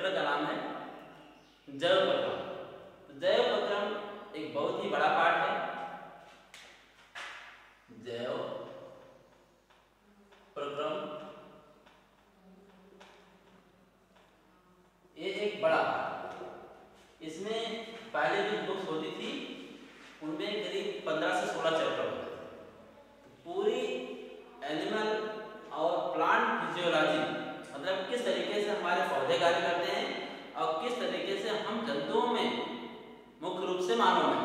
Chapter का नाम है जैव प्रक्रम। तो जैव प्रक्रम एक बहुत ही बड़ा पार्ट है। जैव प्रक्रम ये एक बड़ा पार्ट। इसमें पहले जो बुक्स होती थी उनमें करीब 15 से 16 चैप्टर होते थे। तो पूरी एनिमल और प्लांट फिजियोलॉजी, मतलब किस तरीके से हमारे पौधे कार्य करते हैं और किस तरीके से हम जंतुओं में, मुख्य रूप से मानव में,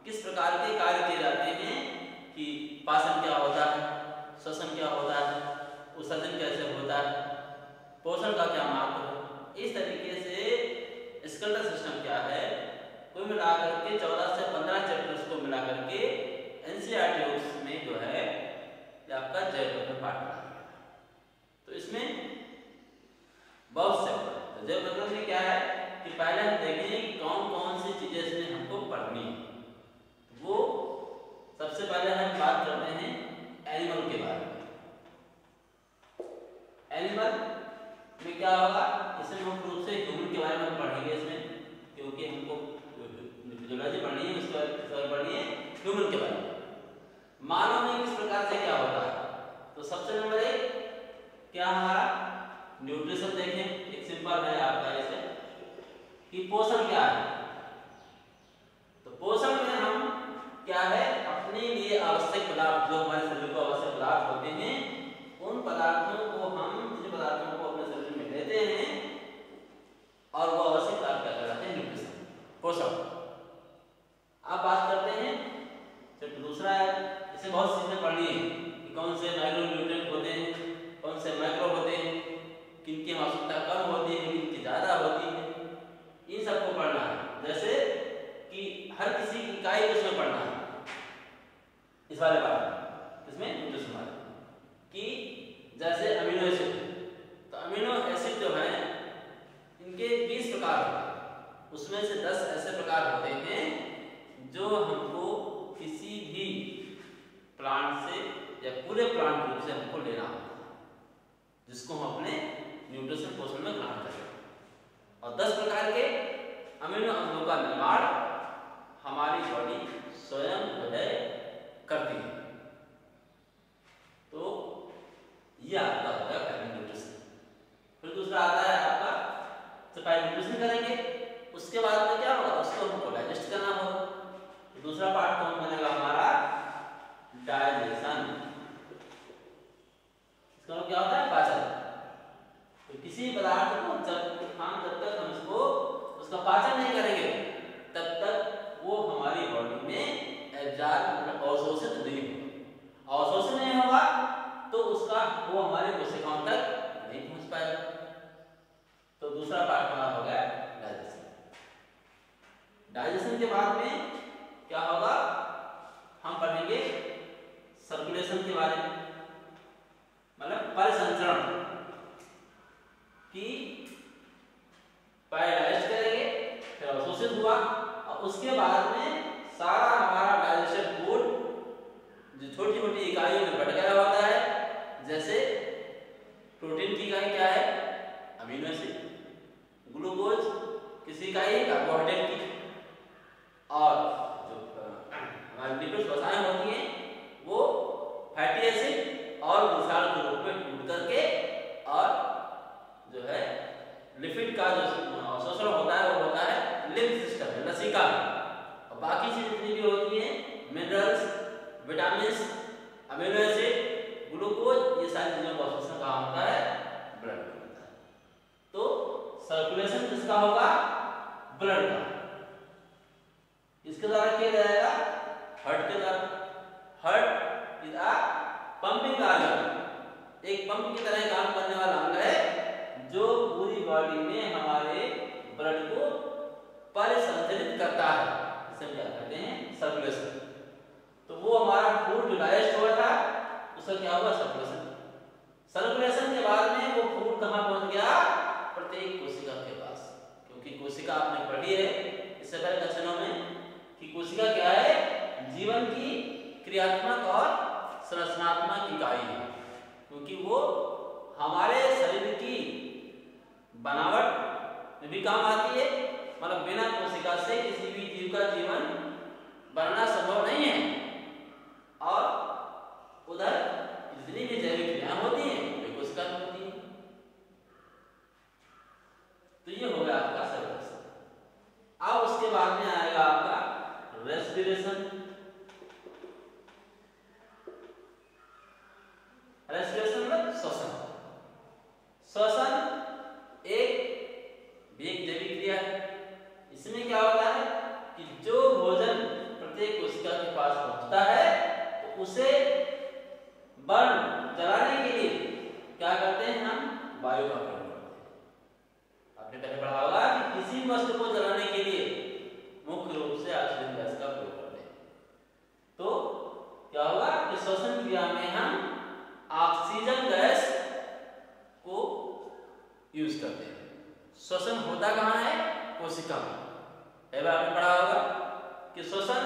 किस प्रकार के कार्य किए जाते हैं कि पाचन क्या होता है, श्वसन क्या होता है, उत्सर्जन कैसे होता है, पोषण का क्या महत्व है, इस तरीके से स्केलेटल सिस्टम क्या है, कुल मिलाकर के 14 से 15 चैप्टर्स को मिलाकर के एनसीईआरटी बुक्स में जो है आपका जैव प्रक्रम पाठ पढ़ा गया। तो इसमें बहुत चैप्टर है। तो जैव प्रक्रम में क्या है कि पहले हम देखेंगे कि कौन कौन सी चीजें इसमें हमको पढ़नी है। वो सबसे पहले हम बात करते हैं एनिमल के बारे में। एनिमल में क्या होगा, इसमें मुख्य रूप से ह्यूमन के बारे में पढ़ेंगे इसमें, क्योंकि हमको फिजियोलॉजी पढ़नी है, उसके बाद पढ़नी है ह्यूमन के बारे में। मानव में किस प्रकार से क्या होता है, तो सबसे नंबर एक क्या हमारा न्यूट्रिशन देखें। एक सिंपल है आपका जैसे कि पोषण क्या है। तो पोषण में हम क्या है, अपने लिए आवश्यक पदार्थ, जो हमारे शरीर को आवश्यक पदार्थ होते हैं, उन पदार्थों को हम, जिन पदार्थों को अपने शरीर में लेते हैं और वो आवश्यक पदार्थ क्या कहलाते हैं, न्यूट्रिशन, पोषण। अब बात करते हैं तो दूसरा है, इसे बहुत चीजें पढ़नी है कि कौन से माइक्रो न्यूट्रिएंट होते हैं, कौन से मैक्रो होते हैं, किनकी आवश्यकता कम होती है, किनकी ज्यादा होती है, इन सबको पढ़ना है। जैसे कि हर किसी की इकाई को इसमें पढ़ना है, इस वाले बात में, इसमें न्यूट्रिशन वाले कि जैसे अमीनो एसिड। तो अमीनो एसिड जो है इनके 20 प्रकार होते हैं, उसमें से 10 ऐसे प्रकार होते हैं जो हमको किसी भी प्लांट से या पूरे प्लांट ग्रुप से हमको लेना होता है, जिसको हम अपने न्यूट्रिशन पोषण में ग्रहण करें। और 10 प्रकार के अमीनो अम्लों का निर्माण हमारी बॉडी स्वयं जो है करती है। तो ये आपका होगा पहले न्यूट्रिशन। फिर दूसरा आता है आपका, तो पहले न्यूट्रिशन करेंगे, उसके बाद में क्या होगा, उसको हमको डाइजेस्ट करना होगा। तो दूसरा पार्ट कौन बनेगा हमारा, डाइजेशन। इसका क्या होता है, पाचन। तो किसी पदार्थ को जब तक हम इसको उसका पाचन नहीं करेंगे तब तक वो हमारी बॉडी में एब्जॉर्ब, अवशोषित नहीं होगा। अवशोषित नहीं होगा तो उसका वो हमारे कोशिकाओं तक नहीं पहुंच पाएगा। तो दूसरा पार्ट हमारा हो गया डाइजेशन। डाइजेशन के बाद में क्या होगा, हम पढ़ेंगे सर्कुलेशन के बारे में, मतलब परिसंचरण, कि पहले डाइजेस्ट करेंगे, फिर अवशोषित हुआ और उसके बाद में सारा हमारा डाइजेशन फूड जो छोटी छोटी इकाइयों में बट गया होता है। जैसे प्रोटीन की इकाई क्या है, अमीनो एसिड, ग्लूकोज किसी इकाई, कार्बोहाइड्रेट की, और जो हमारी लिपिड श्वसनाएं होती हैं वो फैटी एसिड और विशाल के रूप में टूट करके, और जो है लिपिड का जो अवशोषण होता है वो होता है लिम्फ सिस्टम, लसिका। और बाकी चीजें जितनी भी होती हैं, minerals, vitamins, amino acid, glucose, ये सारी चीजों का अवशोषण कहाँ होता है, ब्लड में होता है। तो सर्कुलेशन किसका होगा, ब्लड का। इसके द्वारा किया जाएगा हार्ट के द्वारा। Heart is a pumping organ, एक पंप की तरह काम करने वाला अंग है जो पूरी बॉडी में हमारे ब्लड को परिसंचरित करता है। इसे क्या कहते हैं, सर्कुलेशन। तो वो हमारा फूड जो डाइजेस्ट हुआ था उसका क्या हुआ, सर्कुलेशन। सर्कुलेशन के बाद में वो फूड कहाँ पहुंच गया, प्रत्येक कोशिका के पास। क्योंकि कोशिका आपने पढ़ी है इससे पहले कक्षाओं में कि कोशिका क्या है, जीवन की क्रियात्मक और संरचनात्मक इकाई है। क्योंकि वो हमारे शरीर की बनावट भी काम आती है, मतलब बिना कोशिका से किसी भी जीव का जीवन बनना संभव नहीं है। और उधर जितनी भी जैविक क्रियाएं होती हैं वे कोशिका में होती हैं। तो ये हो गया आपका सर्कुलेशन। अब उसके बाद में आएगा आपका रेस्पिरेशन। रेस्पिरेशन मतलब श्वसन। श्वसन एक जैविक क्रिया है। इसमें क्या होता है कि जो भोजन प्रत्येक कोशिका के पास पहुंचता है तो उसे बर्न जलाने के लिए क्या करते हैं, हम वायु का प्रयोग करते हैं। आपने पहले पढ़ा होगा कि किसी वस्तु को जलाने के लिए मुख्य रूप से ऑक्सीजन गैस का प्रयोग करते हैं। तो क्या होगा कि श्वसन क्रिया में हम ऑक्सीजन गैस को यूज करते हैं। श्वसन होता कहाँ है, कोशिका में। पहले आपने पढ़ा होगा कि श्वसन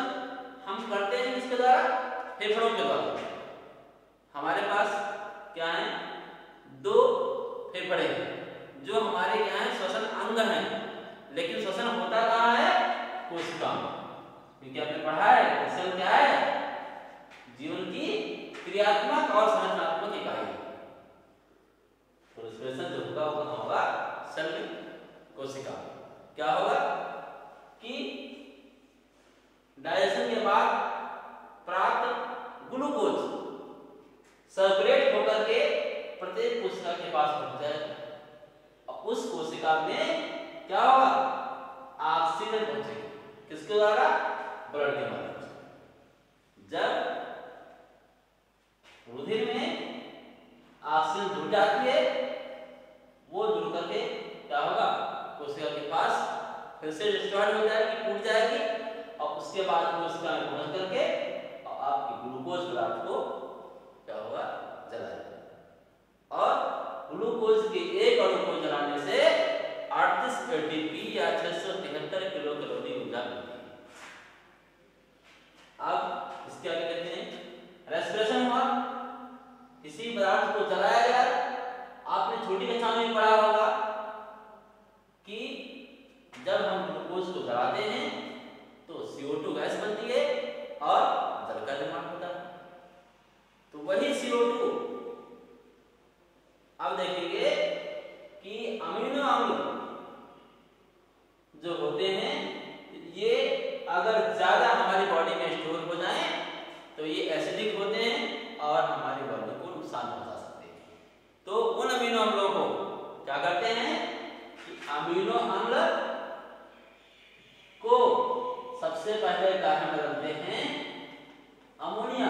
हम करते हैं किसके द्वारा, फेफड़ों के द्वारा। हमारे पास क्या है, दो फेफड़े हैं जो हमारे क्या है, श्वसन अंग हैं। लेकिन श्वसन होता कहाँ है, कोशिका में। क्योंकि आपने पढ़ा है श्वसन क्या है, जीवन की क्रियात्मक और संरचनात्मक इकाई है। तो रेस्पिरेशन जो होगा वो कहाँ होगा, सेल में, कोशिका। क्या होगा कि डाइजेशन के बाद प्राप्त ग्लूकोज सर्कुलेट होकर के प्रत्येक कोशिका के पास पहुंच जाएगा और उस कोशिका में क्या होगा, ऑक्सीजन पहुंचेगी। किसके द्वारा, ब्लड के माध्यम से। जब रुधिर में ऑक्सीजन जुड़ जाती है, वो जुड़ करके क्या होगा, कोशिका के पास फिर से डिस्ट्रॉय हो जाएगी, टूट जाएगी और उसके बाद कोशिका में पहुंच करके और आपकी ग्लूकोज पदार्थ को क्या होगा, जलाएगा। और ग्लूकोज के एक अणु को जलाने से 38 एटीपी या 673 किलो कैलोरी ऊर्जा मिलती है। अब इसके आगे कहते हैं रेस्पिरेशन हुआ, किसी पदार्थ को जलाया गया। आपने छोटी कक्षा में पढ़ा होगा कि जब हम ग्लूकोज को जलाते हैं तो CO2 गैस बनती है और जल का निर्माण होता है। तो वही CO2 अब देखेंगे कि अमीनो अम्ल जो होते हैं ये अगर ज्यादा हमारी बॉडी में स्टोर हो जाएं तो ये एसिडिक होते हैं और हमारी बॉडी को नुकसान पहुंचा सकते हैं। तो उन अमीनो अम्लों को क्या करते हैं कि अमीनो अम्ल को सबसे पहले क्या बदलते हैं, अमोनिया।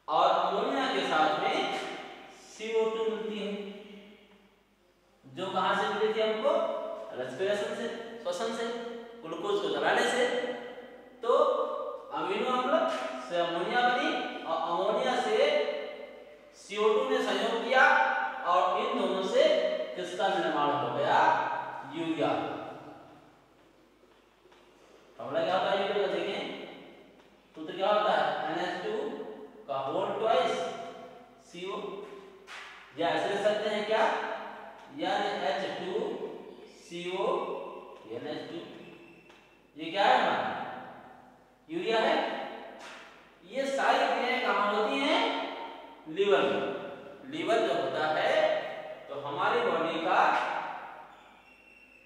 और अमोनिया के साथ में CO2 मिलती है, जो कहां से मिलती है हमको, रेस्पिरेशन से, श्वसन से, ग्लूकोज को जलाने से। तो अमीनो अम्ल से अमोनिया बनी और अमोनिया से CO2 ने संयोग किया और इन दोनों से किसका निर्माण हो गया, यूरिया। फॉर्मूला क्या होता है यूरिया का, देखें सूत्र क्या होता है, NH2 का होल ट्वाइस CO, या ऐसे लिख सकते हैं क्या, NH2CO NH2। ये क्या है हमारा, यूरिया है। ये सारी क्रियाएं कहाँ होती हैं, लीवर में। लीवर जो होता है तो हमारी बॉडी का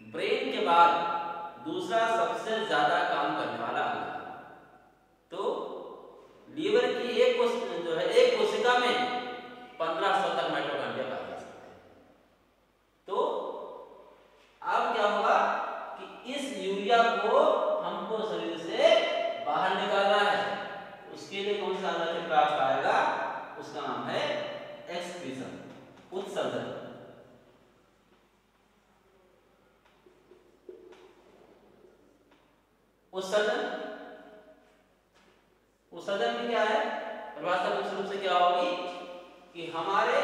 ब्रेन के बाद दूसरा सबसे ज्यादा काम करने वाला अंग। तो लीवर की एक कोशिका में 1500 तक माइटोकॉन्ड्रिया पाए जा सकते हैं। तो अब क्या होगा कि इस यूरिया को हमको शरीर से बाहर निकालना है। उसके लिए कौन सा एंजाइम प्राप्त आएगा, उसका नाम है एक्सक्रीशन, उत्सर्जन। उत्सर्जन में क्या है, परिभाषा मुख्य रूप से क्या होगी कि हमारे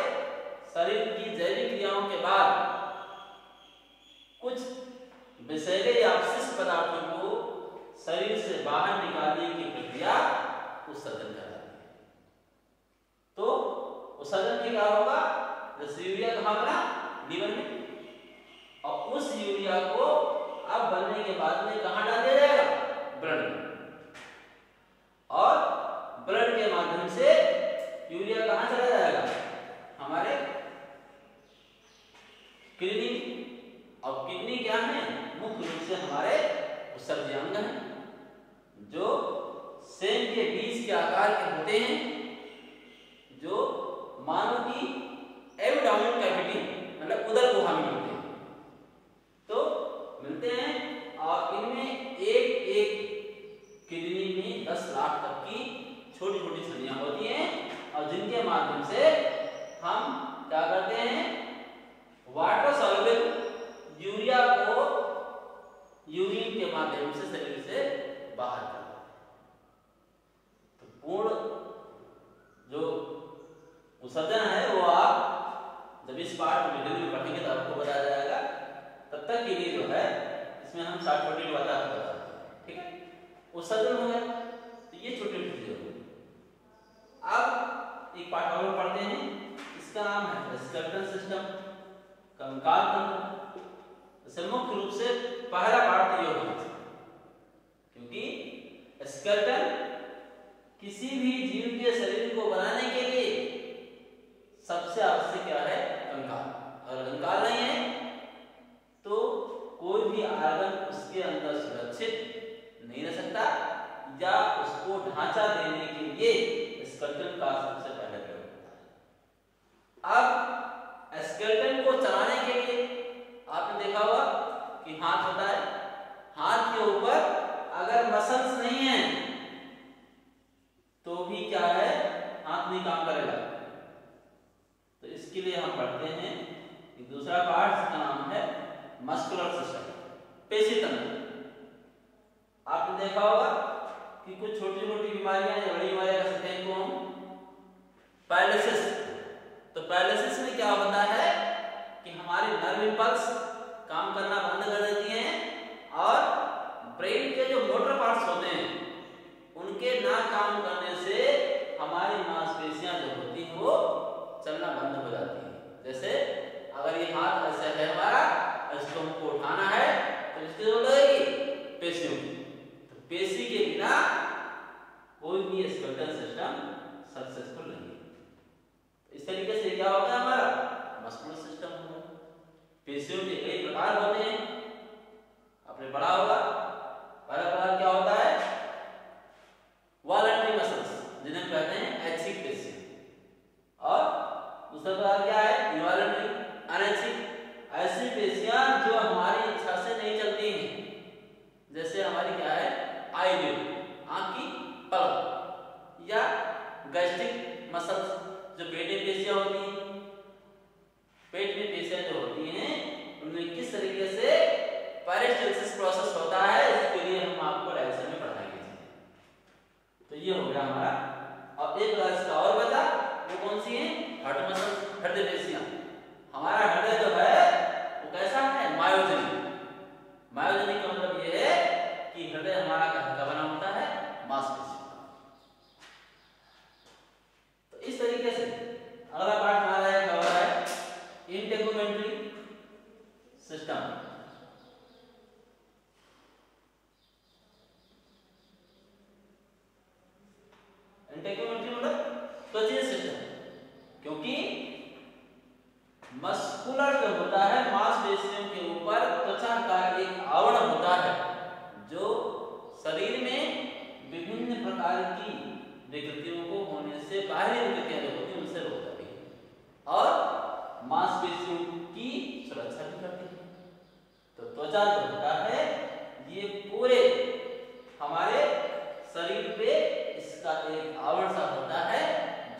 शरीर की जैविक क्रियाओं के बाद कुछ विषैले या अपशिष्ट पदार्थों को शरीर से बाहर निकालने की प्रक्रिया उत्सर्जन कहलाती है। तो उत्सर्जन में क्या होगा, जैसे यूरिया कहाँ बना, लीवर में, किडनी। और किडनी क्या है? मुख्य रूप से हमारे उत्सर्जी अंग हैं जो सेम के बीज के आकार के होते हैं, जो मानव की एब्डोमेन कैविटी मतलब उदर गुहा में मिलते हैं। तो मिलते हैं और इनमें एक एक किडनी में 10 लाख तक की छोटी छोटी सदियां होती हैं और जिनके माध्यम से हम क्या करते हैं? वाटर सॉल्युबल यूरिया को यूरिन के माध्यम से शरीर से बाहर करते हैं। तो पूर्ण जो उत्सर्जन है वो आप जब इस पाठ में डिटेल में पढ़ेंगे तो आपको बताया जाएगा। तब तक के लिए जो है इसमें हम शॉर्ट कट में बता सकते हैं। ठीक है, उत्सर्जन हो गया तो ये छोटी छोटी चीजें हो गई। अब एक पाठ और पढ़ते हैं, इसका नाम है स्केलेटल सिस्टम, कंकाल तंत्र। इसे मुख्य रूप से पहला पाठ ये होना चाहिए क्योंकि स्केलेटन किसी भी जीव के शरीर को बनाने के लिए सबसे आवश्यक क्या है? कंकाल। अगर कंकाल नहीं है तो कोई भी आर्गन उसके अंदर सुरक्षित नहीं रह सकता या उसको ढांचा देने के लिए स्केलेटन का सबसे पहले प्रयोग होता है। अब स्केलेटन को चलाने के लिए आपने देखा होगा कि हाथ होता है, हाथ के ऊपर अगर मसल्स नहीं है तो भी क्या है? हाथ नहीं काम करेगा। तो इसके लिए हम पढ़ते हैं एक दूसरा पार्ट जिसका नाम है मस्कुलर सिस्टम, पेशी तंत्र। आपने देखा होगा कि कुछ छोटी छोटी बीमारियां या बड़ी बीमारियां का सकते को हम पैरालिसिस। तो पैरालिसिस में क्या होता है कि हमारे नर्व इंपल्स काम करना बंद कर देती हैं और ब्रेन के जो मोटर पार्ट्स होते हैं उनके ना काम करने से हमारी मांसपेशियां जो होती हैं वो चलना बंद हो जाती है। जैसे अगर ये हाथ ऐसे है हमारा, इसको हमको उठाना है तो इसकी जरूरत लगेगी पेशियों की। तो पेशी के बिना कोई भी स्केलेटल सिस्टम सक्सेसफुल नहीं है। इस तरीके से क्या होगा? हमारा मस्कुलर सिस्टम होगा। पेशियों के कई प्रकार होते हैं, आपने पढ़ा होगा। पहला प्रकार क्या होता है? वॉलंटरी मसल्स, जिन्हें कहते हैं ऐच्छिक पेशियां। और दूसरा प्रकार क्या है? इनवॉलंटरी, अनैच्छिक। ऐसी पेशियां जो हमारी इच्छा से नहीं चलती हैं, जैसे हमारी क्या है? आईलिड, आंख की पलक, या गैस्ट्रिक मसल्स जो पेट में पेशियां होती हैं। पेट में पेशियां जो होती हैं उनमें किस तरीके से पेरिस्टाल्सिस प्रोसेस होता है, इसके लिए हम आपको लेक्चर में पढ़ाएंगे। तो ये हो गया हमारा। अब एक क्लास का और बचा, वो कौन सी है? हार्ट मसल्स, हृदय पेशियां। हमारा हृदय जो है वो कैसा है? मायोजेनिक। मायोजेनिक का मतलब ये है कि हृदय हमारा का बना होता है मांसपेशी। तो इस तरीके से अगला पार्ट हमारा है क्या हो रहा है? Integumentary system. इंटेगुमेंट्री मतलब त्वचीय सिस्टम, क्योंकि मस्कुलर जो होता है मांसपेशियों के ऊपर त्वचा का एक आवरण होता है जो शरीर में विभिन्न प्रकार की विकृतियों को होने से, बाहरी विकृतियां जो होती हैं उनसे रोकती है और मांसपेशियों की सुरक्षा भी करती है। तो त्वचा जो होता है ये पूरे हमारे शरीर पे इसका एक आवरण सा होता है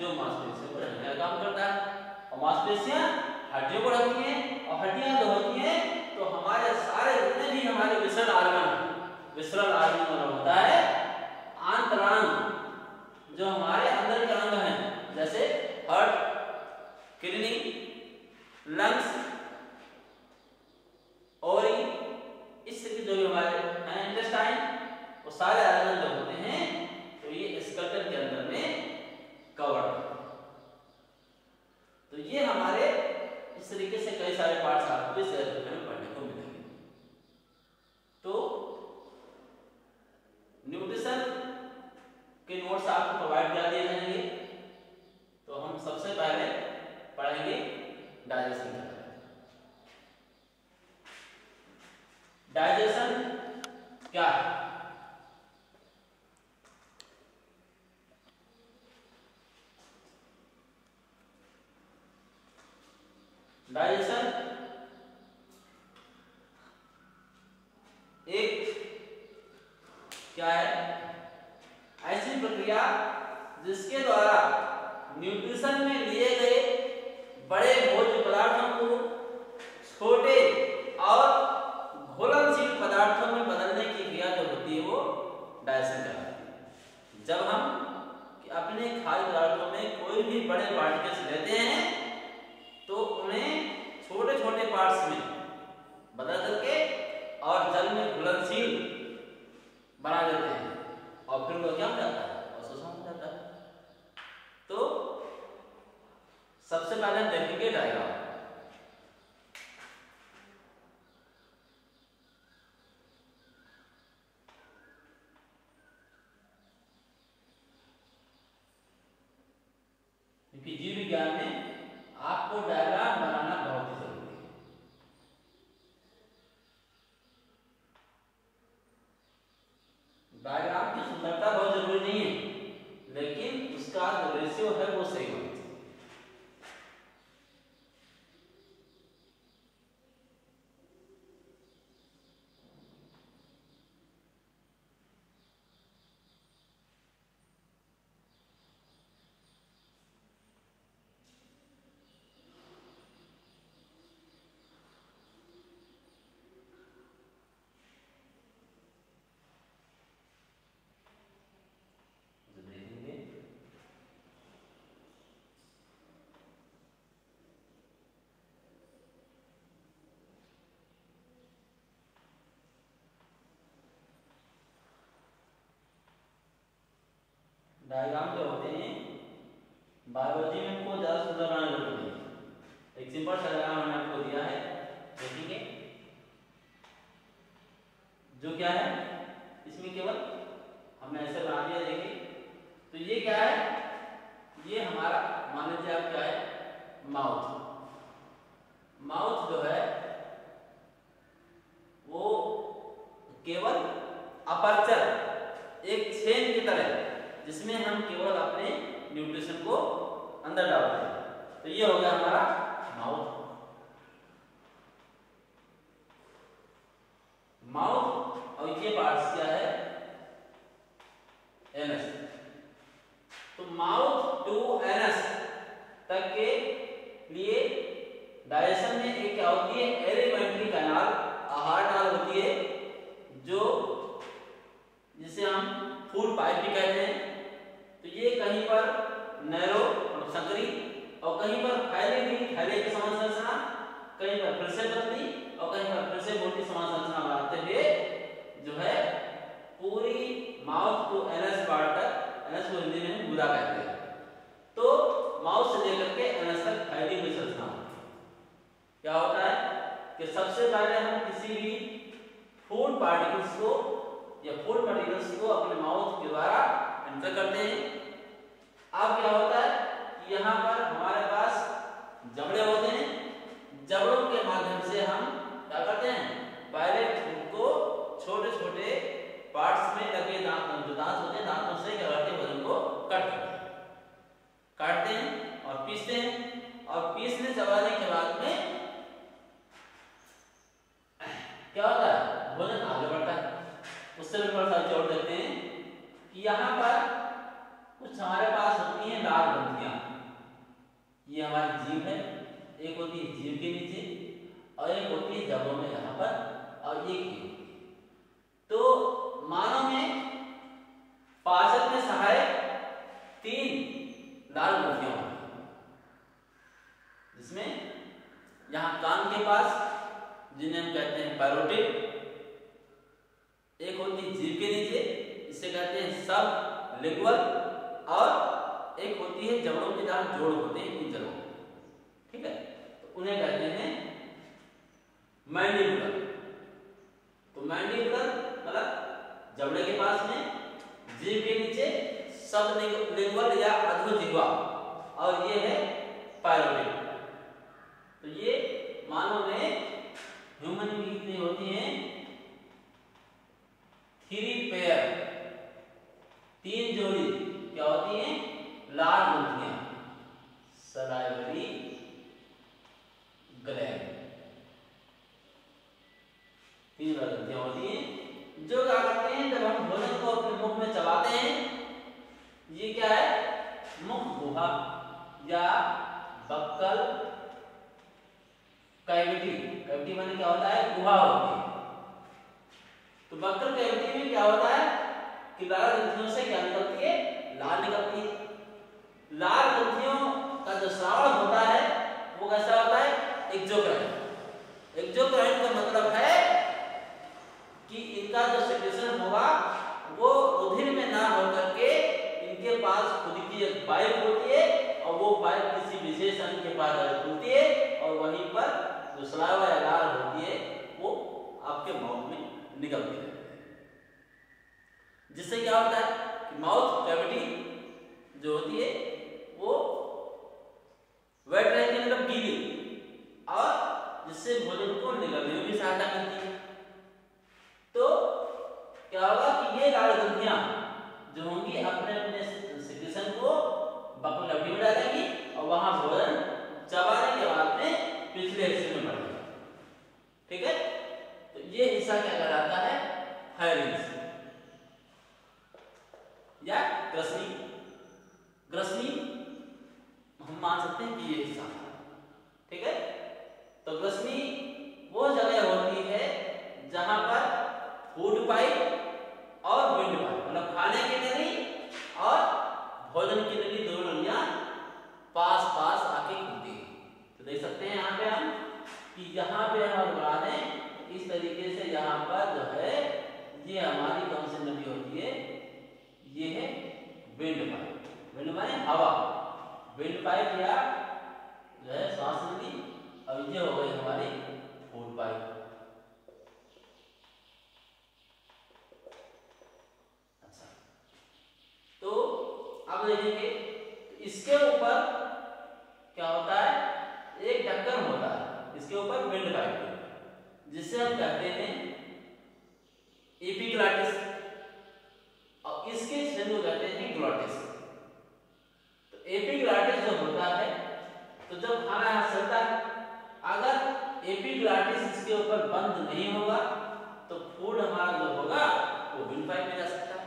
जो मांसपेशियों को ढकने का काम करता है। और मांसपेशियां हड्डियों को ढकती हैं और हड्डियां जो होती हैं तो हमारे सारे जितने भी हमारे विसरण आर्गन होता है, आंतरांग जो हमारे अंदर के अंग हैं, जैसे हार्ट, किडनी, लंग्स, ओवरी, इस तरह जो भी हमारे हैं इंटेस्टाइन, वो सारे आर्गन जो होते हैं तो ये स्केलेटन के अंदर में कवर है। तो ये हमारे इस तरीके से कई सारे पार्ट्स आपको इस अध्याय में पढ़ने को मिलेंगे। तो न्यूट्रिशन के नोट्स आपको प्रोवाइड कर दिए जाएंगे। तो हम सबसे पहले पढ़ेंगे डाइजेशन। डाइजेशन क्या है? डाइजेशन एक क्या है? ऐसी प्रक्रिया जिसके द्वारा न्यूट्रिशन में लिए गए बड़े भोज्य पदार्थों को छोटे और घुलनशील पदार्थों में बदलने की क्रिया जो होती है वो डाइजेशन कहलाती है। जब हम अपने खाद्य पदार्थों में कोई भी बड़े पार्टिकल्स लेते हैं तो उन्हें छोटे छोटे पार्ट्स में बदल करके और जल में घुलनशील बना देते हैं और फिर वो क्या हो जाता है? अवशोषण हो जाता है। तो सबसे पहले हम देखेंगे डायग्राम। क्योंकि जीव विज्ञान में आपको डायग्राम बनाना बहुत ही जरूरी है। डायग्राम की सुंदरता बहुत जरूरी नहीं है, लेकिन उसका जो रेशियो है वो सही होना चाहिए। डायग्राम जो होते हैं बायोलॉजी में हमको ज्यादा सुंदर बनाने की जरूरत नहीं। एक सिंपल सा डायग्राम मैंने आपको दिया है, देखेंगे जो क्या है इसमें केवल हमने ऐसे बना दिया। देखिए तो ये क्या है? ये हमारा मान लीजिए आप क्या है? माउथ। माउथ जो है वो केवल अपर्चर, एक छेद की तरह जिसमें हम केवल अपने न्यूट्रिशन को अंदर डालते हैं। तो ये हो गया हमारा माउथ। माउथ और ये पार्ट्स क्या है? एनस। तो माउथ टू एनस तक के लिए डाइजेशन में एक क्या होती है? एलिमेंट्री कैनाल, आहार नाल होती है, जो जिसे हम फूड पाइप भी कहते हैं। तो ये कहीं पर नैरो और संकरी और कहीं पर फैले हुई थैले की समान संरचना, कहीं पर फिर से पतली और कहीं पर फिर से मोटी समान संरचना बनाते हुए जो है पूरी माउथ टू एनस पार्ट तक, एनस को हिंदी में गुदा कहते हैं, तो माउथ से लेकर के एनस तक फैली हुई संरचना होती है। क्या होता है कि सबसे पहले हम किसी भी फूड पार्टिकल्स को या फूड मटेरियल्स को अपने माउथ के द्वारा एंटर करते हैं। अब क्या होता है कि यहाँ पर हमारे पास जबड़े होते हैं। जबड़ों के माध्यम से हम क्या करते हैं? पहले फूड को छोटे छोटे पार्ट्स में लगे जो दांत होते हैं, दांतों से क्या करते हैं? वजन को काटते हैं और पीसते हैं। और पीसने चबाने के बाद में क्या होता है? भोजन आगे बढ़ता है। उससे भी थोड़ा सा जोड़ देते हैं कि यहाँ पर कुछ हमारे पास होती हैं लाल ग्रंथियां। ये हमारी जीभ है, एक होती है जीभ के नीचे और एक होती है जबड़ों में यहाँ पर, और एक ये होती है। तो मानव में पाचन में सहायक 3 लाल ग्रंथियां होती हैं, जिसमें यहाँ कान के पास जिन्हें हम कहते हैं पैरोटिड, एक होती है जीभ के नीचे, इसे कहते हैं सब लिंगुअल, और एक होती है जबड़ों के जहां जोड़ होते हैं इन जगहों, ठीक है, तो उन्हें कहते हैं मैंडिबुलर। तो मैंडिबुलर मतलब जबड़े के पास में, जीभ के नीचे सब लिंगुअल या अधोजिह्वा, और ये है पैरोटिड। तो ये मानव में ह्यूमन बींग होती हैं क्या होती हैं? लाल ग्रंथियां, सलाइवरी ग्लैंड, 3 ग्रंथियां होती हैं जो क्या करते हैं जब हम भोजन को अपने मुख में चबाते हैं, ये क्या है? मुख गुहा या बक्कल कैविटी, कैविटी माने क्या होता है? गुहा होती है। तो बक्कल कैविटी में क्या होता है कि लाल ग्रंथियों से क्या निकलती है? लाल निकलती है। लाल ग्रंथियों का जो श्रावण होता है वो कैसा होता है? एक्सोक्राइन। एक्सोक्राइन का मतलब है कि इनका जो सेक्रेशन होगा वो रुधिर में ना होकर के इनके पास खुद की एक पाइप होती है और वो पाइप किसी विशेष अंग के पास खुलती है और वहीं पर जो सलाइवा या लाल होती है वो आपके माउथ में निकलती है, जिससे क्या होता है कि माउथ कैविटी जो होती है वो वेट रहती है, मतलब गीली, और जिससे भोजन को निकलने में भी सहायता मिलती है। तो क्या होगा कि ये लाल ग्रंथियां जो होंगी अपने अपने सेक्रेशन को बक्कल कैविटी में डालेंगी और वहां भोजन चबाने के बाद में पिछले हिस्से में बढ़ेगा। ठीक है, तो ये हिस्सा क्या कहलाता है? फायरिंग्स या ग्रसनी। ग्रसनी हम मान सकते हैं कि ये हिस्सा, ठीक है। तो ग्रसनी वो जगह होती है जहां पर फूड पाइप और विंड पाइप, मतलब खाने की नली और भोजन की नली, दोनों नलियां पास पास आके खुलती है। तो देख सकते हैं यहाँ पे हम कि यहाँ पे हम बना दें इस तरीके से, यहाँ पर जो है ये हमारी कौन सी नली होती है? ये है विंड पाइप। विंड माने हवा, विंड पाइप या जो है श्वास नली, और ये हो गई हमारी फूड पाइप। अच्छा, तो अब देखेंगे इसके ऊपर क्या होता है? एक ढक्कन होता है इसके ऊपर विंड पाइप, जिसे हम कहते हैं एपिग्लॉटिस, और इसके हिस्से को कहते हैं ग्लॉटिस। तो एपिग्लॉटिस जो होता है, तो जब खाना यहाँ चलता है, अगर एपिग्लॉटिस इसके ऊपर बंद नहीं होगा तो फूड हमारा जो होगा वो विंड पाइप में जा सकता है।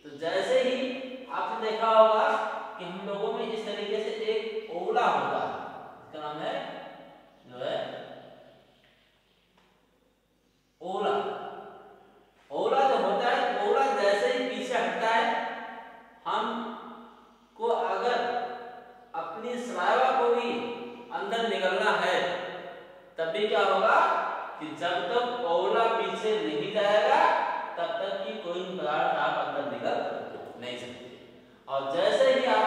तो जैसे ही आपने देखा होगा कि हम लोगों में इस तरीके से एक ओवला होता है, इसका नाम है जो है ओवला। ओवला जो होता है, ओवला जैसे ही पीछे हटता है, हम को अगर अपनी सलाइवा को भी अंदर निकलना है तब भी क्या होगा कि जब तक ओवला पीछे नहीं जाएगा तब तक कि कोई पदार्थ आप अंदर निकल नहीं सकते। और जैसे ही आप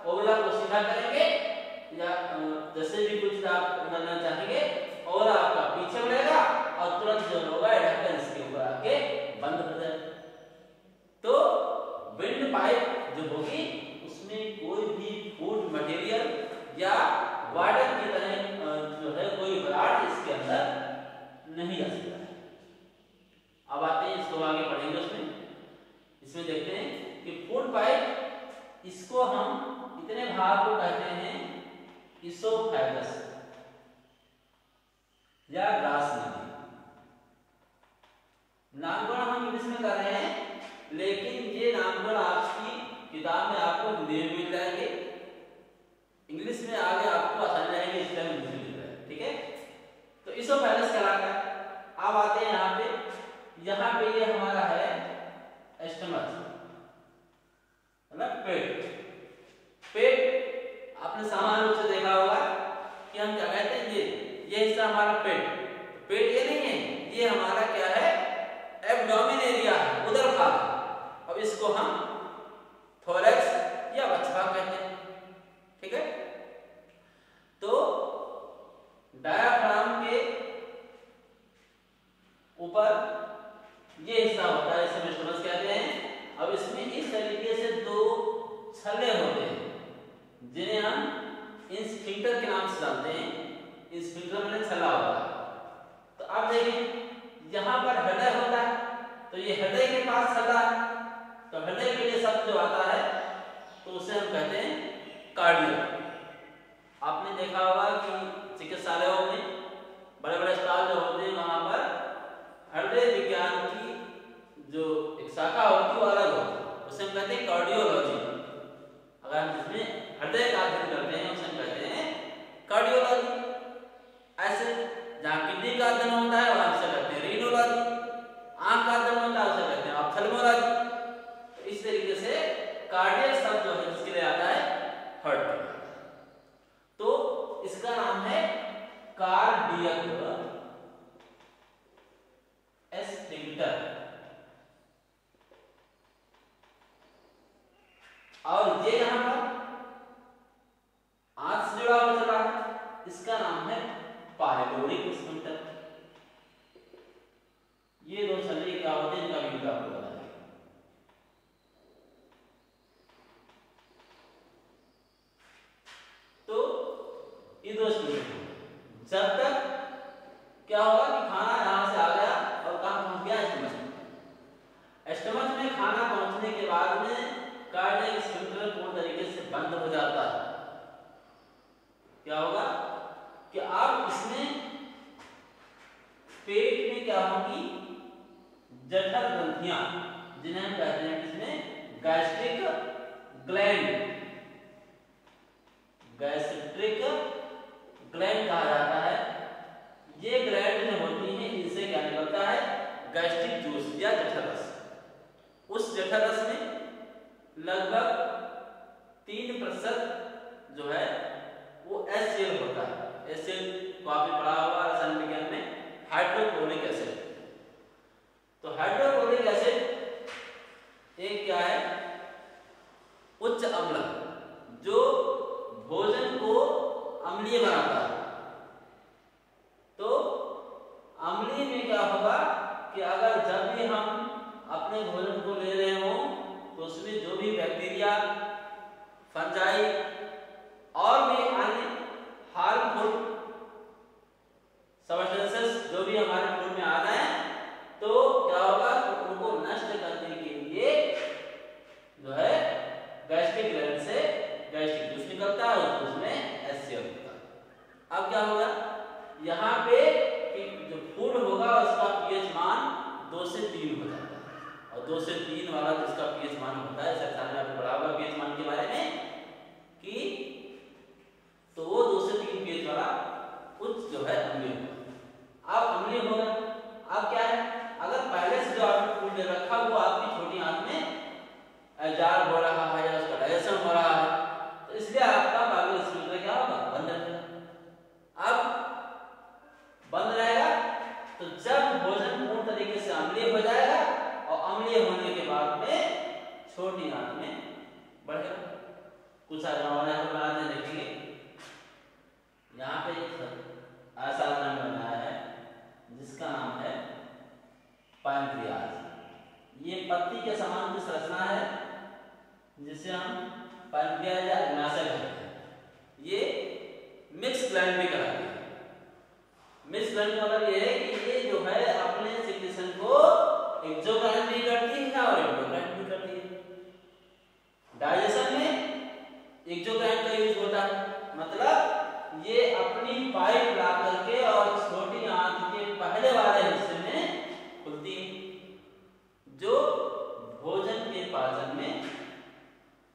ओवला को सीधा करेंगे या जैसे भी कुछ आप करना चाहेंगे, ओवला आपका पीछे बढ़ेगा और तुरंत जो होगा ढक्कन इसके ऊपर आके बंद हो जाएगा। तो विंड पाइप जो होगी उसमें कोई भी फूड मटेरियल या वाटर की तरह जो है कोई पदार्थ इसके अंदर नहीं आ सकता है। अब आते हैं इसको आगे पढ़ेंगे, इसमें देखते हैं कि फूड पाइप, इसको हम इतने भाग को कहते हैं इसोफेगस या ग्रास नली। नामकरण हम इंग्लिश में कर रहे हैं, लेकिन ये नामकरण आपकी किताब में आपको हिंदी में मिल जाएंगे, इंग्लिश में आगे आपको आसान रहेंगे, इसलिए इंग्लिश में मिल रहा है। ठीक है, तो इसोफेगस कहलाता है। अब आते हैं यहाँ पे ये हमारा है स्टमक, मतलब पेट। पेट आपने सामान्य रूप से देखा होगा कि हम क्या कहते हैं, ये हिस्सा हमारा पेट। पेट ये नहीं है, ये हमारा क्या है? एब्डोमेन एरिया है, उदर भाग। अब इसको हम थोरैक्स या वक्षभाग कहते हैं। ठीक है, तो डायाफ्राम के ऊपर ये हिस्सा होता है, इसे स्टमक कहते हैं। अब इसमें इस तरीके से 2 छल्ले होते हैं जिन्हें हम इंस्फिंक्टर के नाम से जानते हैं। इंस्फिंक्टर में छल्ला होता है। तो अब देखिए यहाँ पर हृदय होता है, तो ये हृदय के पास छल्ला है, तो हृदय के लिए शब्द जो आता कार्डियक एस्फिंक्टर, और ये यहां पर आंत से जुड़ा हुआ चल रहा है, इसका नाम है पाइलोरिक एस्फिंक्टर। ये दो शरीर क्या होते हैं, इनका भी आपको पता है। तो ये दो स्फिंक्टर, जब तक क्या होगा कि खाना यहां से आ गया और कहां पहुंच गया, स्टमक में। स्टमक में खाना पहुंचने के बाद में कार्डियक स्फिंक्टर पूर्ण तरीके से बंद हो जाता है। क्या होगा कि अब इसमें पेट में क्या होगी, जठर ग्रंथियां, जिन्हें हम कहते हैं इसमें गैस्ट्रिक ग्लैंड, गैस्ट्रिक ग्लैंड कहा जाता है। ये ग्लैंड जो होती है, इनसे क्या निकलता है, गैस्ट्रिक जूस या जठर रस। उस जठर रस में लगभग 3% जो है वो HCl होता है। HCl को आपने पढ़ा होगा रसायन विज्ञान में, हाइड्रोक्लोरिक एसिड। तो हाइड्रोक्लोरिक एसिड एक क्या है, उच्च अम्ल, जो भोजन को अम्लीय बनाता है। तो अम्लीय में क्या होगा कि अगर जब भी हम अपने भोजन को ले रहे हो तो उसमें जो भी बैक्टीरिया, फंजाई और भी अन्य हार्मफुल सब्सटेंसेस जो भी हमारे फूड में आ जाए, तो क्या होगा कि उनको नष्ट करने के लिए जो है गैस्ट्रिक ग्लैंड से गैस्ट्रिक जूस निकलता है, और उसमें HCl होता है। अब क्या होगा यहाँ पे कि जो फूड होगा उसका pH मान 2 से 3 हो जाता है, और 2 से 3 वाला जिसका pH मान होता है, सरकार ने आपको पढ़ा होगा pH मान के बारे में कि तो वो 2 से 3 pH वाला उच्च जो है अम्लीय होगा। अब अम्लीय होगा, अब क्या है, अगर पहले से जो आपने फूड दे रखा वो आपकी छोटी आंत में एब्जॉर्ब हो रहा है या उसका डाइजेशन हो रहा है, तो इसलिए आपका पाइलोरिक एस्फिंक्टर क्या होगा, बंद रहेगा। अब बंद रहेगा तो जब भोजन पूर्ण तरीके से अम्लीय हो जाएगा, और अम्लीय होने के बाद में छोटी आंत में बढ़ेगा। कुछ बनाते देखेंगे, यहाँ पे असाधारण बनाया है जिसका नाम है पैंक्रियाज। ये पत्ती के समान की संरचना है जिसे हम पैंक्रियाज या अग्नाशय कहते हैं। ये मिक्स ग्लैंड भी कहलाते हैं। मिक्स ग्लैंड का मतलब ये है कि ये जो है अपने सिक्रीशन को एक्सोक्राइन भी करती है और एंडोक्राइन भी करती है। डाइजेशन में एक्सोक्राइन का यूज होता है, मतलब ये अपनी पाइप ला करके और छोटी आंत के पहले वाले हिस्से में खुलती है, जो भोजन के पाचन में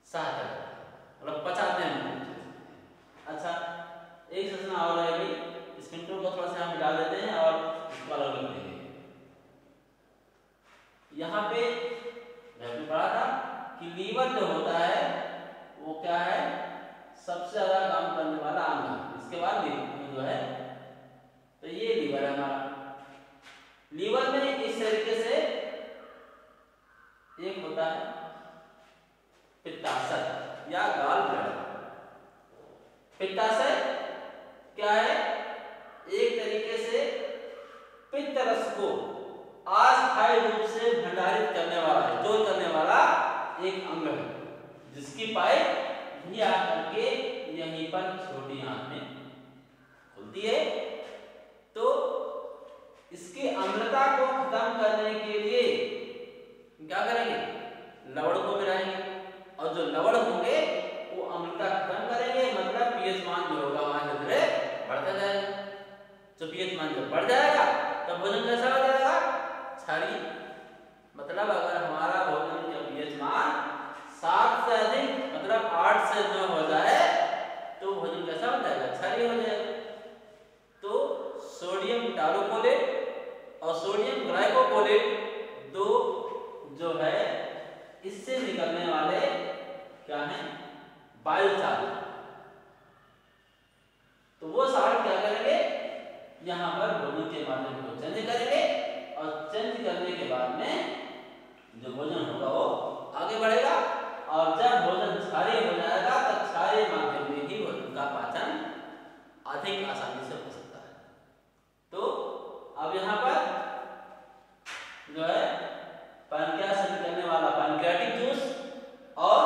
सहायता करता है, मतलब पचाते हैं। अच्छा, एक सूचना और है भाई, स्फिंक्टर को थोड़ा सा हम मिटा देते हैं और इसको अलग कर देंगे। यहाँ पे मैंने पढ़ा था कि लीवर जो होता है वो क्या है, सबसे ज्यादा काम करने वाला अंग। इसके बाद लीवर जो है, तो ये लीवर है हमारा। लीवर में इस तरीके से एक होता है पित्ताशय या गॉल ब्लैडर। पित्ताशय क्या है, एक तरीके से पित्त रस को अस्थायी रूप से भंडारित करने वाला, स्टोर करने वाला एक अंग है, जिसकी पाइप भी आकर के यहीं पर छोटी आंत में खुलती है। तो इसकी अम्लता को खत्म करने के लिए क्या करेंगे, लवण को मिलाएंगे, और जो लवण होंगे वो अम्लता खत्म करेंगे, मतलब pH मान जो होगा वहां धीरे बढ़ता जाएगा। तो pH मान जब बढ़ जाएगा तब भोजन कैसा हो जाएगा, क्षारीय। मतलब अगर हमारा भोजन का pH मान 7 से अधिक, मतलब 8 से 9 हो जाए तो भोजन कैसा हो जाएगा, क्षारीय हो जाएगा। तो सोडियम टारोकोलेट और सोडियम ग्लाइकोकोलेट दो जो है इससे निकलने वाले क्या है, बाइल साल्ट। तो वो साल्ट क्या करेंगे, यहाँ पर भोजन के माध्यम को चेंज करेंगे और चेंज करने के बाद में जो भोजन होगा वो आगे बढ़ेगा और जब भोजन क्षारीय हो जाएगा तब क्षारीय माध्यम में ही भोजन का पाचन अधिक आसानी से हो सकता है। तो अब यहाँ पर जो है पैनक्रियास से निकलने वाला पैनक्रियाटिक जूस और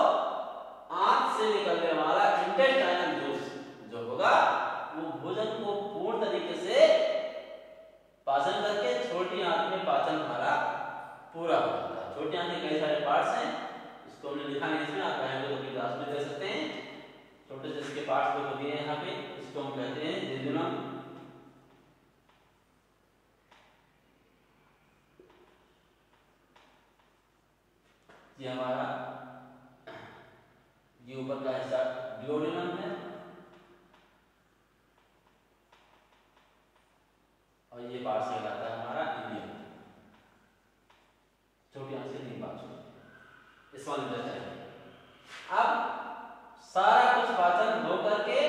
आंत से निकलने वाला इंटेस्टाइनल जूस जो होगा वो भोजन को पूर्ण तरीके से पाचन करके छोटी आंत में पाचन हमारा पूरा हो जाता है। छोटी आंत के कई सारे पार्ट्स हैं, इसको हमने लिखा नहीं इसमें, आप चाहें तो क्लास में दे सकते हैं। छोटे से इसके पार्ट्स को दिए हैं यहाँ पे, इसको हम कहते हैं जेजुनम। ये हमारा ये ऊपर का हिस्सा डिओडिनम है और ये पार्ट से कहलाता है हमारा इलियम। छोटी आंत से नहीं पाचन स्मॉल इंटेस्टाइन। अब सारा कुछ पाचन हो करके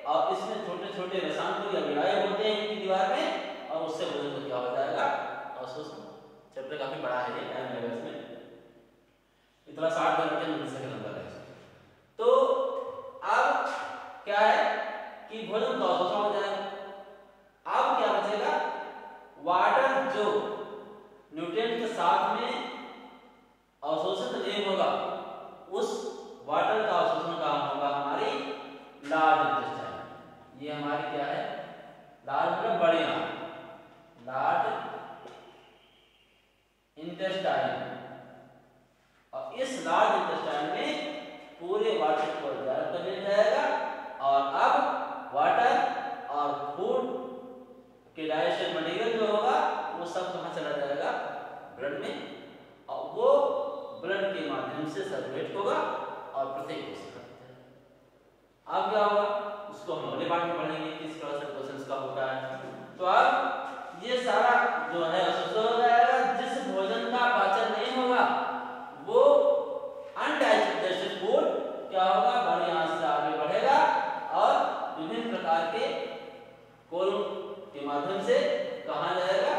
और इसमें छोटे छोटे रसायन या विलायक होते हैं इनकी दीवार में और उससे भोजन को क्या हो जाएगा अवशोषण। चैप्टर काफी बड़ा है, ये टाइम लगेगा इसमें, इतना 60 घंटे मिल सके नंबर है। तो अब क्या है कि भोजन का अवशोषण हो जाएगा। अब क्या बचेगा, वाटर जो न्यूट्रिएंट के साथ में अवशोषित नहीं होगा उस वाटर का अवशोषण का होगा हमारी लार्ज इंटेस्टाइन। ये हमारी क्या है, लार्ज मतलब बड़ी आंत, लार्ज इंटेस्टाइन। और इस लार्ज इंटेस्टाइन में पूरे वाटर को एब्जॉर्ब कर लिया जाएगा और अब वाटर और फूड के डाइजेशन मटेरियल जो होगा वो सब कहाँ चला जाएगा, ब्लड में, और वो ब्लड के माध्यम से सर्कुलेट होगा और प्रत्येक कोशिका। अब क्या होगा उसको हम अगले पार्ट में पढ़ेंगे किस तरह से प्रोसेस का होता है। तो अब ये सारा जो है अवशोषण हो जाएगा। जिस भोजन का पाचन नहीं होगा वो अनडाइजेस्टेड फूड क्या होगा, बड़ी आंत से आगे बढ़ेगा और विभिन्न प्रकार के कोलोन के माध्यम से कहाँ जाएगा,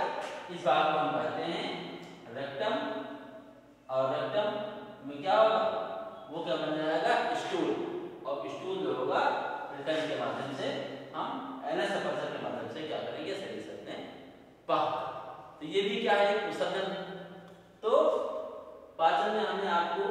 इस भाग को हम कहते हैं रेक्टम। और रेक्टम में क्या होगा, वो क्या बन जाएगा, स्टूल। और स्टूल जो होगा रिटर्न के माध्यम से हम एनएस अपल्सर के माध्यम से क्या करेंगे, शरीर में बाहर। तो ये भी क्या है, विसर्जन। तो पाचन में हमने आपको